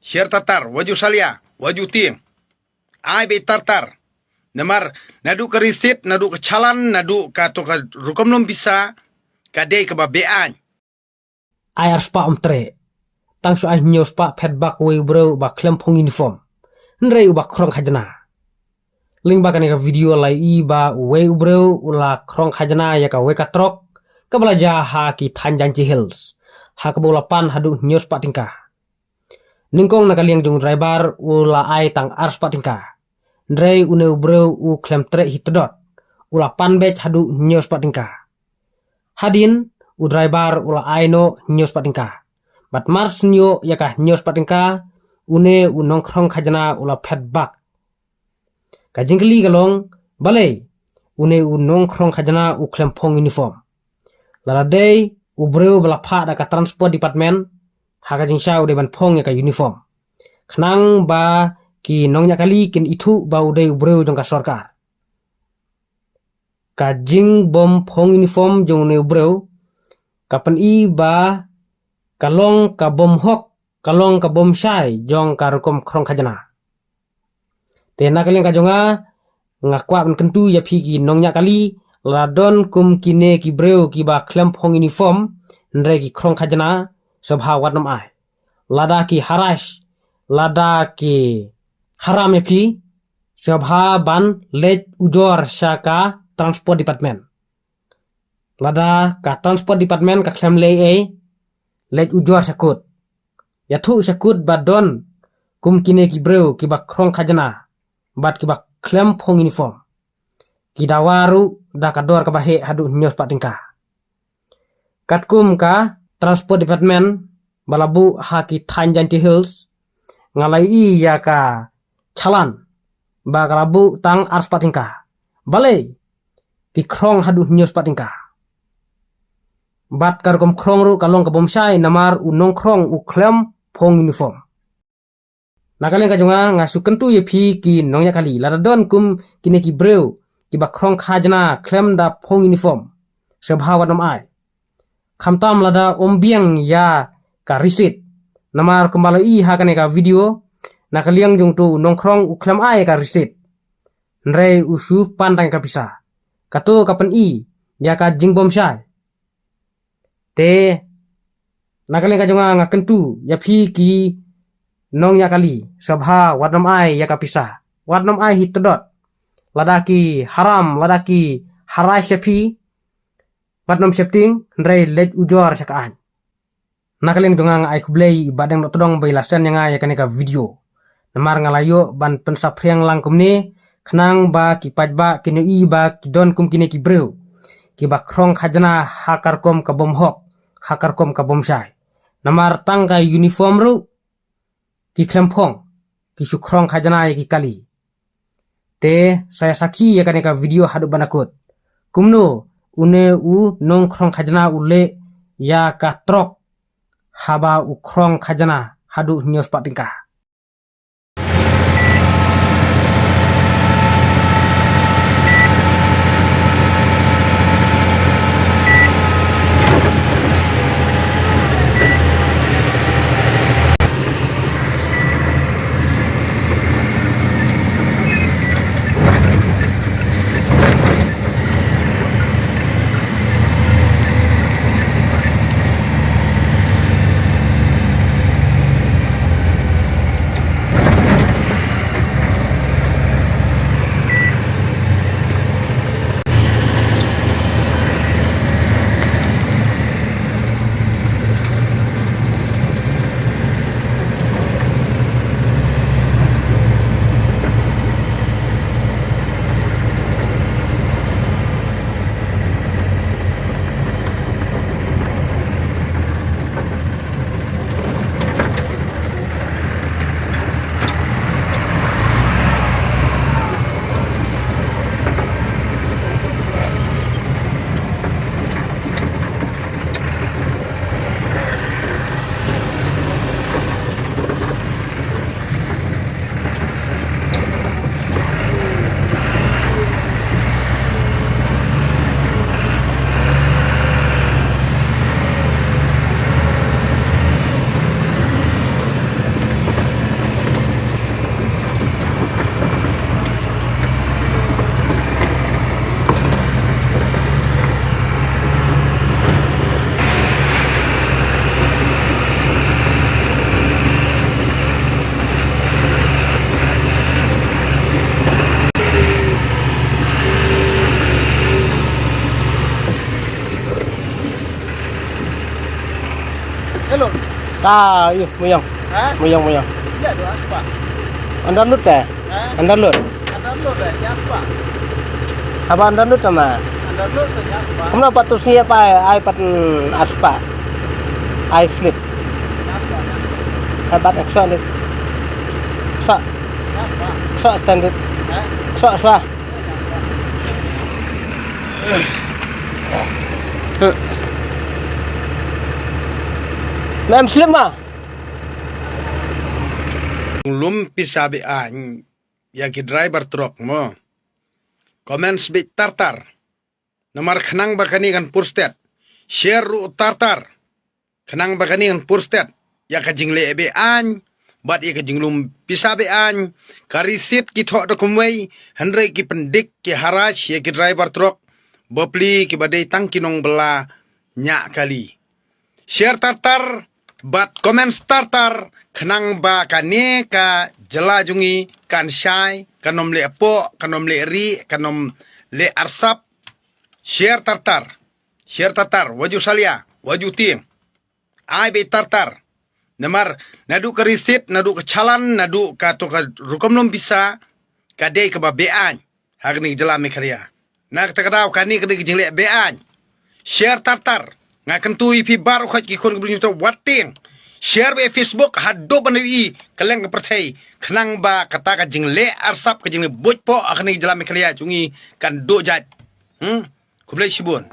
share tatar, waju salia, waju tim. Ai be tartar. Namar nadu ka risit, nadu ka chalan, nadu ka to ka rukom nom bisa, ka day ka babean. Ai arspa tre. Tang su ai nyos pa pet bak we bro ba klempong uniform. Nrei ba krong khajana. Link ba kaneka video lai i ba we bro ula krong khajana ya ka we ka trok. Ka belaja ha ki Tanjanci Hills. Ha ka bola pan hadu nyos pa tingka. Ningkong nakaliang jung driver ula ai tang arspa tingka. Nrei une bro u klem tre hitodot. Ula pan bech hadu nyos pa tingka. Hadin u driver ula ai no nyos pa tingka. Bat mars nyo yaka nyos patingka une nongkrong khajana ula pet bak. Ka jingkli galong balai une nongkrong khajana u klempong uniform. Lala day breu bala pha da ka transport department haka jingsha ude ban pong yaka uniform. Khnang ba ki nongnya kali kin itu ba ude breu jong ka sarkar. Ka jing bom pong uniform jong ne breu kapan i ba kalong ka bom hok, kalong ka bom syai, jong ka rukom krong khajana. Tena kalian ka jonga, ngakwa ban kentu ya piki nongnya kali, ladon kum kine ki breu ki ba klempong uniform, nre ki krong khajana, sabha wadnam ai. Lada ki harash, lada ki haram ya pi, sabha ban lej ujor syaka transport department. Lada ka transport department ka klem lei lej ujor sakut. Yathu sakut badon kum kine ki breu ki ba krong khajana. Bat ki ba klem pong uniform. Ki dawaru da kador ka bahe hadu nyos patingka. Katkum ka transport department balabu ha ki Tanjanci Hills ngalai i ya ka chalan ba kalabu tang ars patingka. Balai ki krong hadu nyos patingka. Bat karkom krong ru kalong ka bomsai namar unong krong u klem pong uniform. Nakalian ka jonga ngasu kentu ye phi ki nongnya kali ladon kum kine ki breu ki ba krong khajana klem da pong uniform. Sebhawa nam ai. Khamtam lada ombiang ya ka risit. Namar kembali i ha kane ka video nakaliang jong tu nong krong u klem ai ka risit. Nrei usu pandang ka pisa. Kato kapan i ya ka jing bomsai. Te nakalian ka jonga ngakentu ya phi ki nong ya kali sabha wadnam ai ya kapisa wadnam ai hitodot ladaki haram ladaki harai sepi wadnam septing ndrei lej ujor sakaan nakalian jonga ai kublei badang todong bai lasan yang ai kaneka video namar ngalayo ban pensapriang langkum ne khnang ba ki pajba kinu i ba ki don kum kine ki breu ki ba krong khajana hakar kom ka bom hok hakar kom ka bomsai. Namar tangga uniform ru ki klempong ki sukrong khajana ki kali. Te saya saki ya kaneka video hadu banakut. Kumno une u nong krong khajana ule ya ka trok haba u krong khajana hadu nyos patingka. Ah, yuk, muyang. Ha? Muyang, muyang. Ya do aspa. Anda lut eh? Ha? Anda lut. Anda lo da ya aspa. Apa anda lut sama? Anda lo da ya aspa. Kamu dapat tuh siapa? Ai pat aspa. Ai slip. Ai pat exo lit. Sa, Aspa. sa standard. Ha? Sa, sa. Mem slip mah. Lum pisabi an ya ki driver truk mo. Comments bit tartar. Namar khnang bakani kan purstet. Share ru tartar. Khnang bakani kan purstet. Ya ka jingle ebe an. Bat ya ka jinglum pisabi an. Karisit ki thok dokumway. Handrai ki pendik ki harash ya ki driver truk. Bopli ki badai tang kinong bela nyak kali. Share tartar. Bat comments tartar. Khnang ba kane ka jela jungi kan syai kanom le po kanom le ri kanom le arsap share tartar waju salia waju tim ai be tartar namar nadu ka risit nadu ka chalan nadu ka to ka rukom nom bisa ka dei ka ba bean hagni jela me kharia nak takadaw kani ka de jingle bean share tartar ngakan tu ipi bar khot ki khon gbru to wating share be Facebook haddo banawi kaleng perthai khnang ba kata ka jingle arsap ka jingle boj po akhni jala me khalia chungi kan do jat kublai shibun